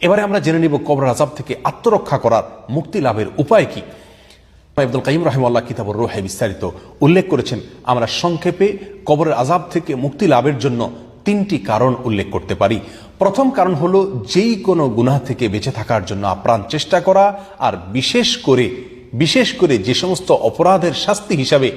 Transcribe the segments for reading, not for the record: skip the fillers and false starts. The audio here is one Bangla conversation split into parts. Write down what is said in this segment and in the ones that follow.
এবারে আমরা জেনে নিব কবরের আযাব থেকে আত্মরক্ষা করার, মুক্তি লাভের উপায় কি। ইবনুল কাইয়িম রাহিমাহুল্লাহ কিতাবুর রূহে বিস্তারিত উল্লেখ করেছেন। আমরা সংক্ষেপে কবরের আযাব থেকে মুক্তি লাভের জন্য তিনটি কারণ উল্লেখ করতে পারি। প্রথম কারণ হলো যেই কোনো গুনাহ থেকে বেঁচে থাকার জন্য আপ্রাণ চেষ্টা করা, আর বিশেষ করে যে সমস্ত অপরাধের শাস্তি হিসাবে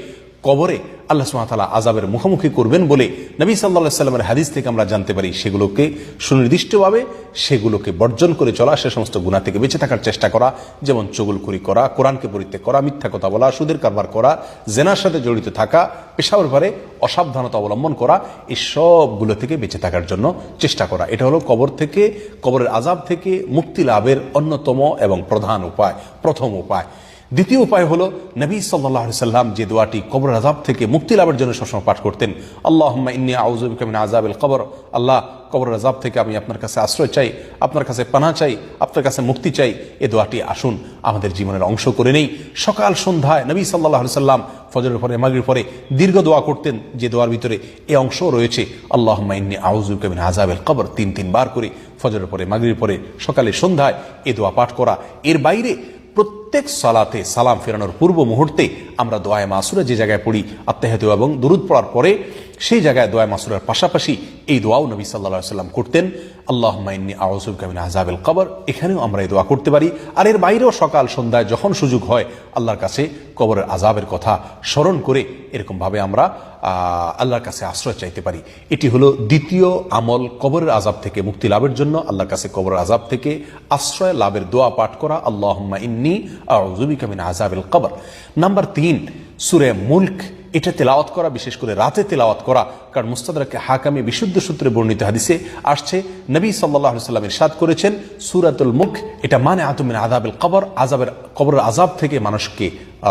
কবরে আল্লাহ সুবহানাহু ওয়া তাআলা আযাবের মুখোমুখি করবেন বলে নবী সাল্লাল্লাহু আলাইহি সাল্লামের হাদিস থেকে আমরা জানতে পারি, সেগুলোকে সুনির্দিষ্টভাবে সেগুলোকে বর্জন করে চলা, সে সমস্ত গুনাহ থেকে বেঁচে থাকার চেষ্টা করা, যেমন চুগলখড়ি করা, কোরআনকে পরিত্যাগ করা, মিথ্যা কথা বলা, সুদের কারবার করা, জেনার সাথে জড়িত থাকা, পেশাবের ব্যাপারে অসাবধানতা অবলম্বন করা, এই সবগুলো থেকে বেঁচে থাকার জন্য চেষ্টা করা। এটা হলো কবরের আযাব থেকে মুক্তি লাভের অন্যতম এবং প্রধান উপায়, প্রথম উপায়। দ্বিতীয় উপায় হলো নবী সাল্লাল্লাহু আলাইহি সাল্লাম যে দোয়াটি কবরের আযাব থেকে মুক্তি লাভের জন্য সবসময় পাঠ করতেন, আল্লাহুম্মা ইন্নী আউযু বিকা মিন আযাবিল কবর, আল্লাহ কবরের আযাব থেকে আমি আপনার কাছে আশ্রয় চাই, আপনার কাছে পানাহ চাই, আপনার কাছে মুক্তি চাই। এই দোয়াটি আসুন আমাদের জীবনের অংশ করে নেই। সকাল সন্ধ্যায় নবী সাল্লাল্লাহু আলাইহি সাল্লাম ফজরের পরে, মাগরিবের পরে দীর্ঘ দোয়া করতেন, যে দোয়ার ভিতরে এই অংশ রয়েছে, আল্লাহুম্মা ইন্নী আউযু বিকা মিন আযাবিল কবর, তিন বার করে ফজরের পরে, মাগরিবের পরে, সকালে সন্ধ্যায় এই দোয়া পাঠ করা। এর বাইরে প্রত্যেক সালাতে সালাম ফেরানোর পূর্ব মুহূর্তে আমরা দোয়ায়ে মাসুরা যে জায়গায় পড়ি, আত্তাহিয়াতু এবং দুরুদ পড়ার পরে সেই জায়গায় দোয়ায়ে মাসুরার পাশাপাশি এই দোয়াও নবী সাল্লাল্লাহু আলাইহি সাল্লাম করতেন, আল্লাহুম্মা ইন্নী আউযু বিকা মিন আযাবিল কবর। এখানেও আমরা এই দোয়া করতে পারি। আর এর বাইরেও সকাল সন্ধ্যায় যখন সুযোগ হয় আল্লাহর কাছে কবরের আযাবের কথা স্মরণ করে এরকমভাবে আমরা আল্লাহর কাছে আশ্রয় চাইতে পারি। এটি হলো দ্বিতীয় আমল, কবরের আযাব থেকে মুক্তি লাভের জন্য আল্লাহর কাছে কবরের আযাব থেকে আশ্রয় লাভের দোয়া পাঠ করা, আল্লাহুম্মা ইন্নী আউযু বিকা মিন আযাবিল কবর। নাম্বার 3, সূরা মুলক, এটা তেলাওয়াত করা, বিশেষ করে রাতে তেলাওয়াত করা। কারণ মুস্তাদরাকে হাকামে বিশুদ্ধ সূত্রে বর্ণিত হাদিসে আসছে, নবী সাল্লাল্লাহু আলাইহি সাল্লাম ইরশাদ করেছেন, সূরাতুল মুলক এটা মানিআতুম মিন আযাবিল কবর, কবরের আযাব থেকে মানুষকে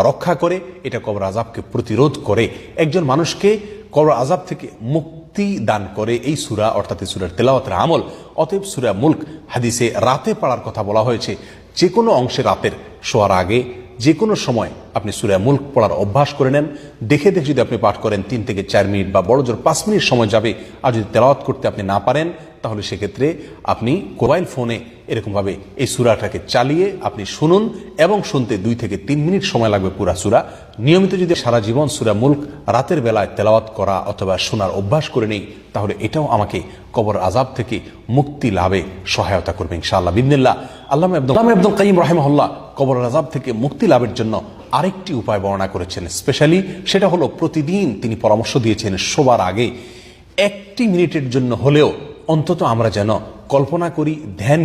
রক্ষা করে, এটা কবরের আযাবকে প্রতিরোধ করে, একজন মানুষকে কবরের আযাব থেকে মুক্তি দান করে এই সূরা, অর্থাৎ এই সূরার তেলাওয়াতের আমল। অতএব সূরা মুলক হাদিসে রাতে পড়ার কথা বলা হয়েছে। যে কোনো অংশে রাতের শোয়ার আগে যে কোনো সময় আপনি সূরা মুলক পড়ার অভ্যাস করে নেন। দেখে যদি আপনি পাঠ করেন 3 থেকে 4 মিনিট বা বড় জোর 5 মিনিট সময় যাবে। আর যদি তেলাওয়াত করতে আপনি না পারেন, তাহলে সেক্ষেত্রে আপনি মোবাইল ফোনে এরকমভাবে এই সূরাটাকে চালিয়ে আপনি শুনুন, এবং শুনতে 2 থেকে 3 মিনিট সময় লাগবে পুরা সূরা। নিয়মিত যদি সারা জীবন সূরা মুলক রাতের বেলায় তেলাওয়াত করা অথবা শোনার অভ্যাস করে নেই, তাহলে এটাও আমাকে কবর আযাব থেকে মুক্তি লাভে সহায়তা করবে ইনশাআল্লাহ বিইذنিল্লাহ। আল্লামা ইবনুল কাইয়িম রাহিমাহুল্লাহ কবর আযাব থেকে মুক্তি লাভের জন্য আরেকটি উপায় বর্ণনা করেছেন স্পেশালি, সেটা হলো প্রতিদিন তিনি পরামর্শ দিয়েছেন শোবার আগে 1 মিনিটের জন্য হলেও অন্তত আমরা যেন কল্পনা করি, ধ্যান